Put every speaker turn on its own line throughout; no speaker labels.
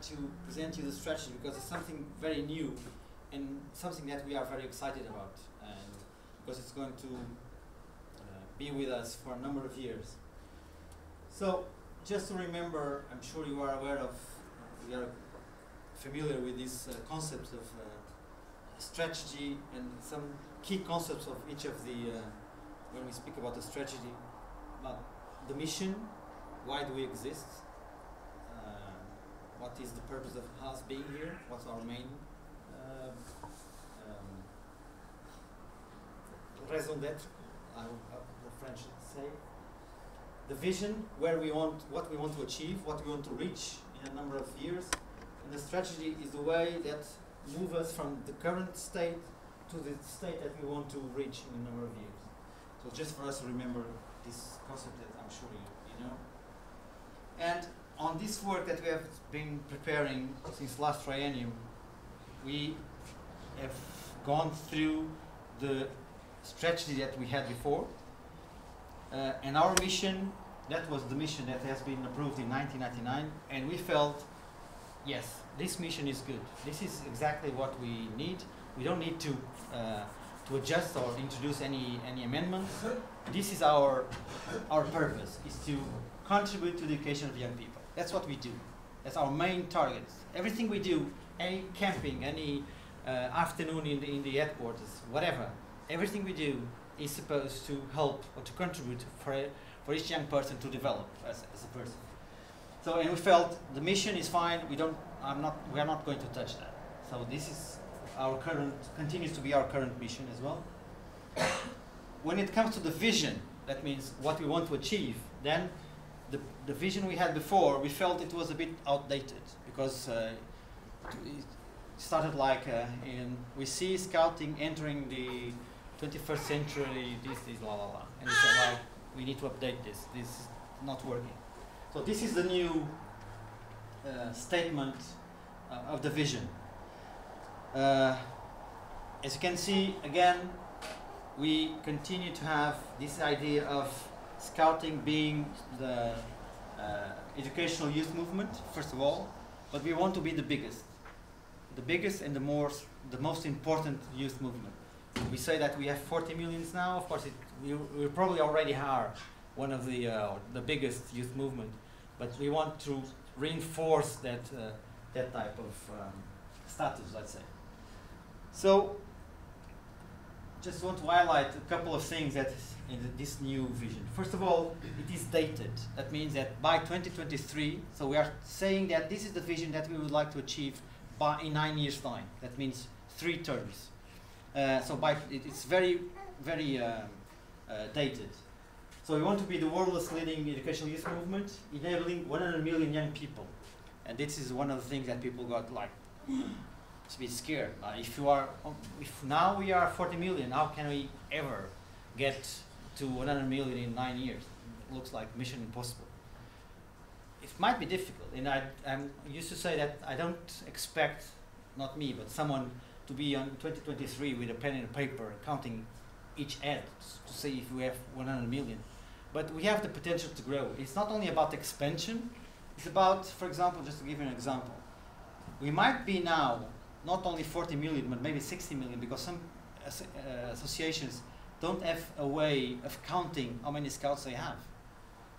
like to present you the strategy because it's something very new and something that we are very excited about, and because it's going to be with us for a number of years. So, just to remember, I'm sure you are aware of, we are familiar with these concepts of strategy and some key concepts of each of the, when we speak about the strategy, about the mission, why do we exist, what is the purpose of us being here, what's our main raison d'être, how the French say, the vision, where we want, what we want to achieve, what we want to reach in a number of years, and the strategy is the way that moves us from the current state to the state that we want to reach in a number of years. So just for us to remember this concept that I'm sure you know. And on this work that we have been preparing since last triennium, we have gone through the strategy that we had before, and our mission, that was the mission that has been approved in 1999, and we felt, yes, this mission is good. This is exactly what we need. We don't need to adjust or introduce any amendments. This is our purpose, is to contribute to the education of young people. That's what we do. That's our main target. Everything we do, any camping, any afternoon in the headquarters, whatever, everything we do is supposed to help or to contribute for each young person to develop as a person. So, and we felt the mission is fine. We are not going to touch that. So this is our continues to be our current mission as well. When it comes to the vision, that means what we want to achieve, then the vision we had before, we felt it was a bit outdated because it started like we see scouting entering the 21st century, this la la la, and we said, well, we need to update this. This is not working. So this is the new statement of the vision. As you can see, again, we continue to have this idea of scouting being the educational youth movement, first of all, but we want to be the biggest and the most important youth movement. We say that we have 40 million now. Of course, we probably already are one of the biggest youth movement, but we want to reinforce that type of status, let's say. So, just want to highlight a couple of things that is in this new vision. First of all, it is dated. That means that by 2023, so we are saying that this is the vision that we would like to achieve in 9 years' time. That means 3 terms. So it's very, very dated. So we want to be the world's leading educational youth movement, enabling 100 million young people. And this is one of the things that people got like, to be scared. If now we are 40 million, how can we ever get to 100 million in 9 years? It looks like mission impossible. It might be difficult, and I'm used to say that I don't expect, not me, but someone to be on 2023 with a pen and a paper counting each ad to see if we have 100 million. But we have the potential to grow. It's not only about expansion, it's about, for example, just to give you an example, we might be now not only 40 million, but maybe 60 million, because some associations don't have a way of counting how many scouts they have.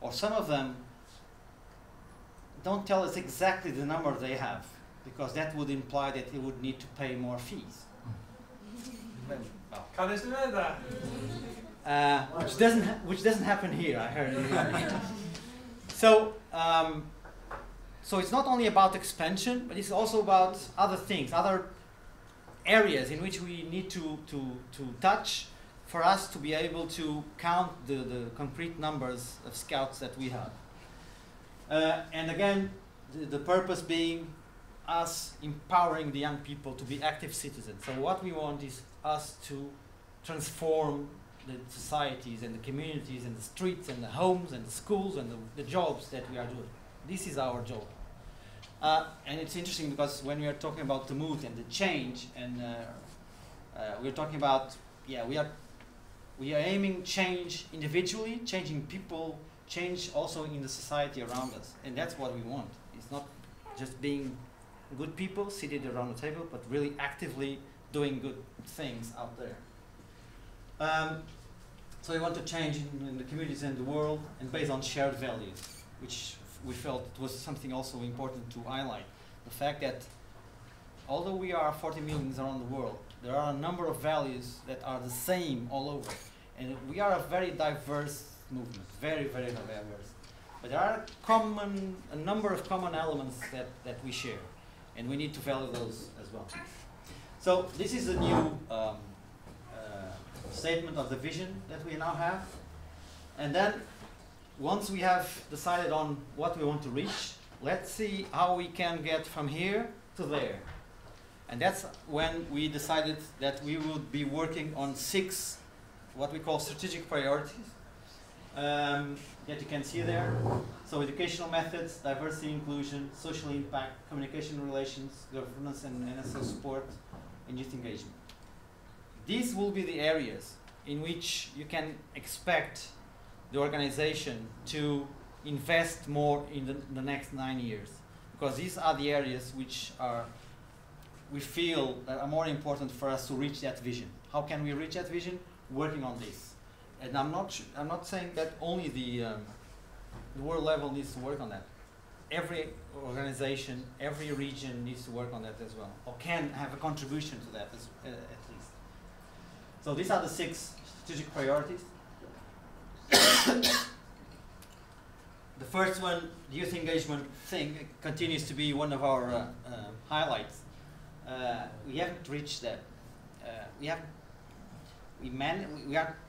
Or some of them don't tell us exactly the number they have, because that would imply that they would need to pay more fees. Which doesn't happen here, I heard. So it's not only about expansion, but it's also about other things, other areas in which we need to touch for us to be able to count the concrete numbers of scouts that we have. And again, the purpose being us empowering the young people to be active citizens. So what we want is us to transform the societies and the communities and the streets and the homes and the schools and the jobs that we are doing. This is our job. And it's interesting because when we are talking about the mood and the change, and we're talking about, we are aiming change individually, changing people, change also in the society around us, and that's what we want. It's not just being good people seated around the table, but really actively doing good things out there. So we want to change in the communities and the world, and based on shared values, which we felt it was something also important to highlight. The fact that although we are 40 million around the world, there are a number of values that are the same all over. And we are a very diverse movement, very, very diverse. But there are a number of common elements that we share, and we need to value those as well. So this is a new statement of the vision that we now have. And then once we have decided on what we want to reach, let's see how we can get from here to there. And that's when we decided that we would be working on 6 what we call strategic priorities that you can see there. So educational methods, diversity, inclusion, social impact, communication relations, governance and NSO support, and youth engagement. These will be the areas in which you can expect the organization to invest more in the next 9 years, because these are the areas which we feel are more important for us to reach that vision. How can we reach that vision? Working on this. And I'm not saying that only the world level needs to work on that. Every organization, every region needs to work on that as well, or can have a contribution to that at least. So these are the 6 strategic priorities. The first one, the youth engagement thing, continues to be one of our highlights. We haven't reached that. We are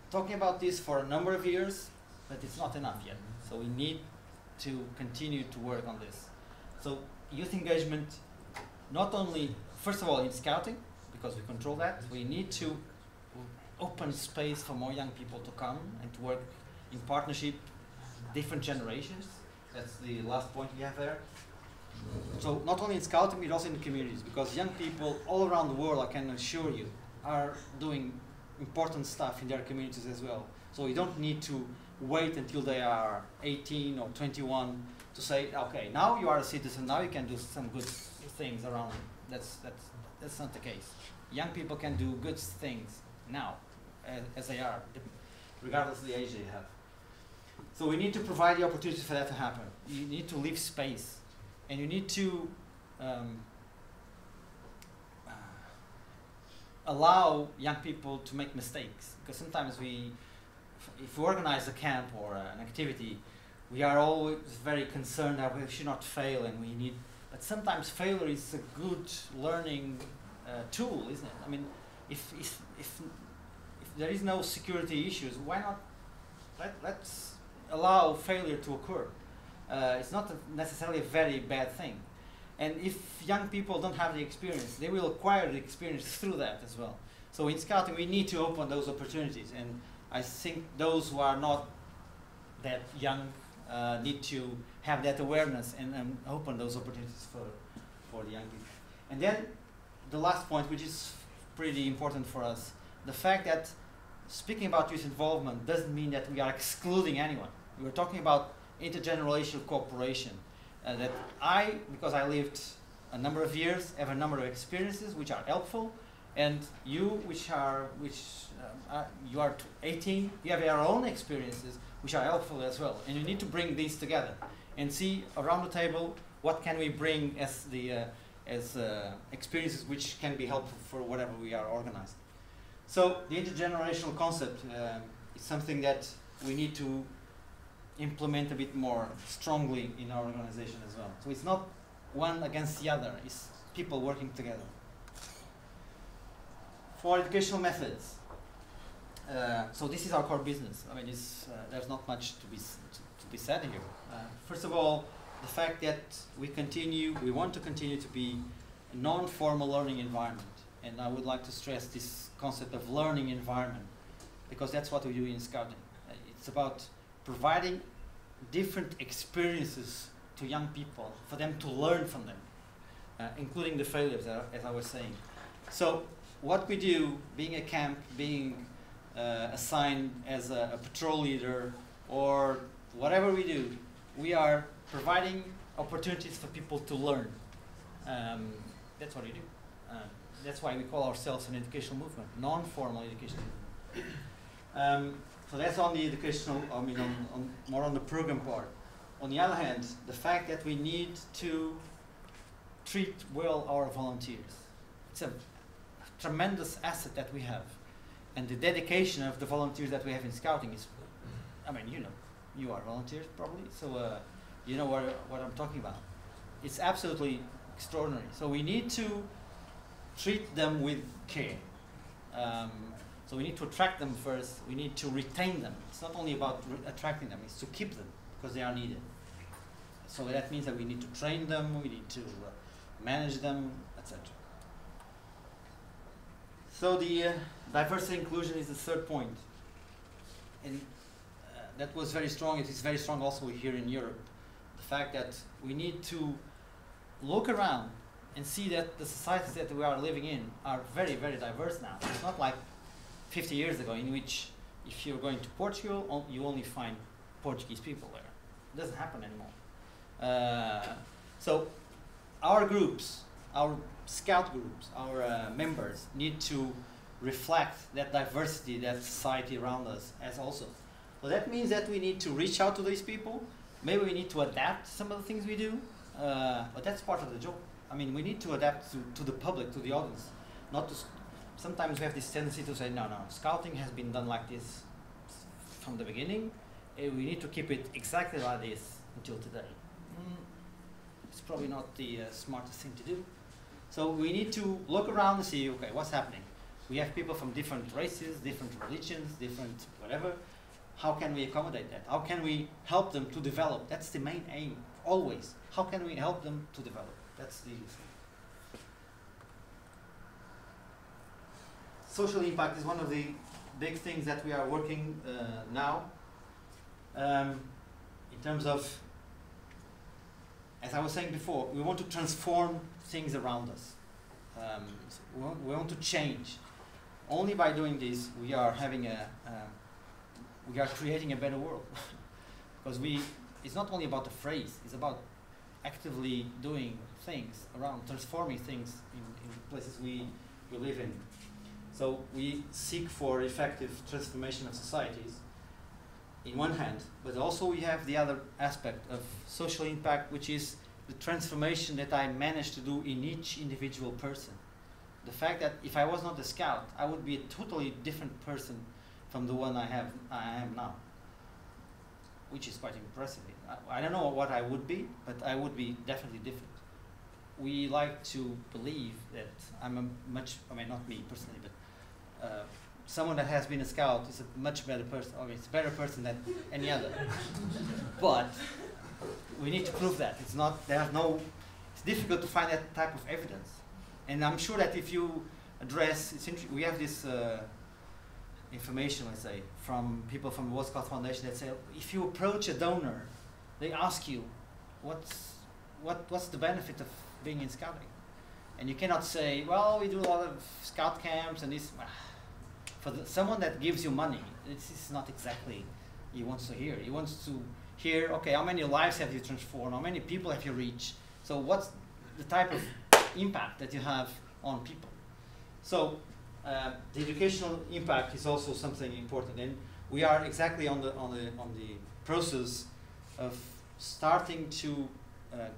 talking about this for a number of years, but it's not enough yet. So we need to continue to work on this. So youth engagement, not only, first of all, in scouting, because we control that, we need to open space for more young people to come and to work in partnership, different generations. That's the last point we have there. So not only in scouting, but also in the communities, because young people all around the world, I can assure you, are doing important stuff in their communities as well. So you don't need to wait until they are 18 or 21 to say, okay, now you are a citizen, now you can do some good things around. That's not the case. Young people can do good things now, as they are, regardless of the age they have. So we need to provide the opportunities for that to happen. You need to leave space, and you need to allow young people to make mistakes, because sometimes if we organize a camp or an activity, we are always very concerned that we should not fail, and we need. But sometimes failure is a good learning tool, isn't it? I mean, if there is no security issues, why not? Let's allow failure to occur. It's not necessarily a very bad thing. And if young people don't have the experience, they will acquire the experience through that as well. So in scouting, we need to open those opportunities. And I think those who are not that young need to have that awareness and open those opportunities for the young people. And then the last point, which is pretty important for us, the fact that speaking about youth involvement doesn't mean that we are excluding anyone. We were talking about intergenerational cooperation. That because I lived a number of years, have a number of experiences which are helpful, and you, you are 18, you have your own experiences which are helpful as well, and you need to bring these together and see around the table what can we bring as experiences which can be helpful for whatever we are organizing. So the intergenerational concept is something that we need to implement a bit more strongly in our organization as well. So it's not one against the other, it's people working together. For educational methods, so this is our core business. I mean, there's not much to be said here. First of all, the fact that we want to continue to be a non-formal learning environment. And I would like to stress this concept of learning environment, because that's what we do in scouting. It's about providing different experiences to young people for them to learn from them, including the failures, as I was saying. So what we do, being a camp, being assigned as a patrol leader, or whatever we do, we are providing opportunities for people to learn. That's what we do. That's why we call ourselves an educational movement, non-formal education movement. So that's on the educational, I mean, more on the program part. On the other hand, the fact that we need to treat well our volunteers. It's a tremendous asset that we have. And the dedication of the volunteers that we have in Scouting is, I mean, you know, you are volunteers probably, so you know what I'm talking about. It's absolutely extraordinary. So we need to treat them with care. So we need to attract them first. We need to retain them. It's not only about attracting them, it's to keep them because they are needed. So that means that we need to train them, we need to manage them, etc. So the diversity inclusion is the third point. And that was very strong. It is very strong also here in Europe. The fact that we need to look around and see that the societies that we are living in are very, very diverse now. It's not like 50 years ago in which if you're going to Portugal, you only find Portuguese people there. It doesn't happen anymore. So our groups, our scout groups, our members need to reflect that diversity that society around us has also. So that means that we need to reach out to these people. Maybe we need to adapt some of the things we do, but that's part of the job. I mean, we need to adapt to the public, to the audience. Not to sometimes we have this tendency to say, no, scouting has been done like this from the beginning. We need to keep it exactly like this until today. It's probably not the smartest thing to do. So we need to look around and see, okay, what's happening? We have people from different races, different religions, different whatever. How can we accommodate that? How can we help them to develop? That's the main aim, always. How can we help them to develop? That's the thing. Social impact is one of the big things that we are working now. In terms of, as I was saying before, we want to transform things around us. So we want to change. Only by doing this, we are having we are creating a better world. Because it's not only about the phrase, it's about actively doing things around, transforming things in the places we live in. So we seek for effective transformation of societies in one hand, but also we have the other aspect of social impact, which is the transformation that I managed to do in each individual person. The fact that if I was not a scout, I would be a totally different person from the one I am now, which is quite impressive. I don't know what I would be, but I would be definitely different. We like to believe that I'm a much, I mean not me personally, but someone that has been a scout is a much better person, or it's a better person than any other. But we need to prove that. It's not, it's difficult to find that type of evidence. And I'm sure that if you address, we have this information, let's say, from people from the World Scout Foundation that say, if you approach a donor, they ask you, what's the benefit of being in scouting? And you cannot say, well, we do a lot of scout camps and this. For someone that gives you money, this is not exactly he wants to hear. He wants to hear, okay, how many lives have you transformed? How many people have you reached? So what's the type of impact that you have on people? So the educational impact is also something important, and we are exactly on the process of starting to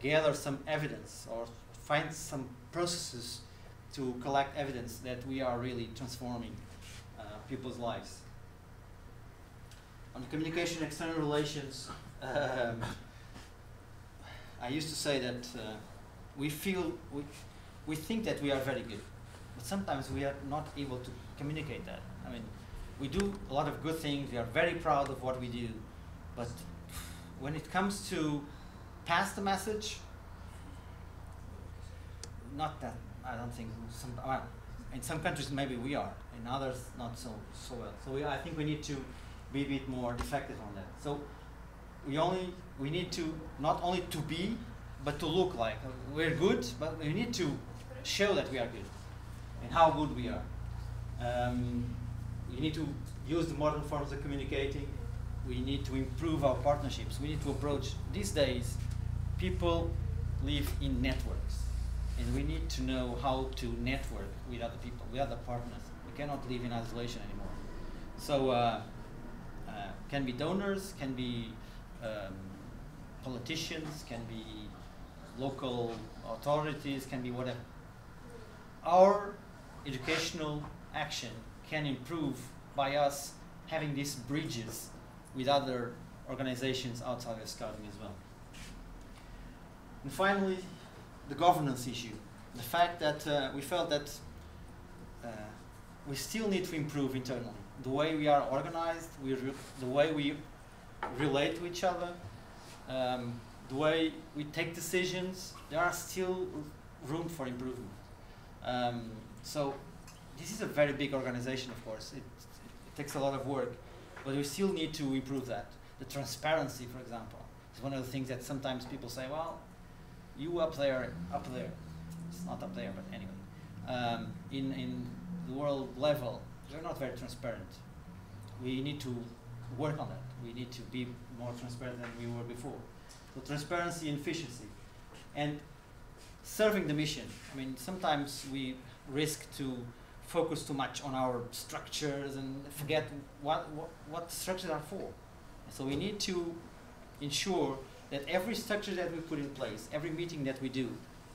gather some evidence or find some processes to collect evidence that we are really transforming people's lives. On communication and external relations, I used to say that we think that we are very good, but sometimes we are not able to communicate that. I mean, we do a lot of good things, we are very proud of what we do, but when it comes to pass the message, not that, I don't think, in some countries maybe we are, in others not so well. So I think we need to be a bit more effective on that. So we need to not only to be, but to look like we're good, but we need to show that we are good and how good we are. We need to use the modern forms of communicating. We need to improve our partnerships. We need to approach, these days, people live in networks. and we need to know how to network with other people, with other partners. We cannot live in isolation anymore. So can be donors, can be politicians, can be local authorities, can be whatever. Our educational action can improve by us having these bridges with other organizations outside of Scouting as well. And finally, the governance issue. The fact that we felt that we still need to improve internally. The way we are organized, the way we relate to each other, the way we take decisions, there are still room for improvement. So this is a very big organization, of course. It takes a lot of work, but we still need to improve that. The transparency, for example, is one of the things that sometimes people say, well, you up there. It's not up there, but anyway. In the world level, we're not very transparent. We need to work on that. We need to be more transparent than we were before. So transparency and efficiency. And serving the mission. I mean, sometimes we risk to focus too much on our structures and forget what structures are for. So we need to ensure that every structure that we put in place, every meeting that we do,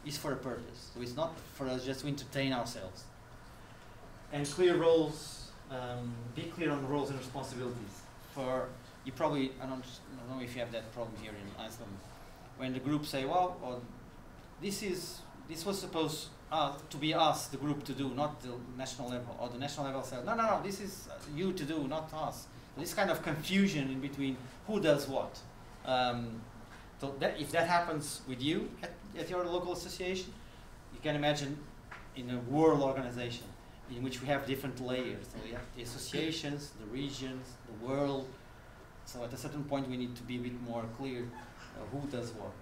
is for a purpose. So it's not for us just to entertain ourselves. And clear roles, be clear on roles and responsibilities. For you probably, I don't know if you have that problem here in Iceland, when the group say, well, this was supposed to be us, the group, to do, not the national level, or the national level said, no, this is you to do, not us. This kind of confusion in between who does what. So if that happens with you at your local association, you can imagine in a world organization in which we have different layers. So we have the associations, the regions, the world. So at a certain point we need to be a bit more clear who does what.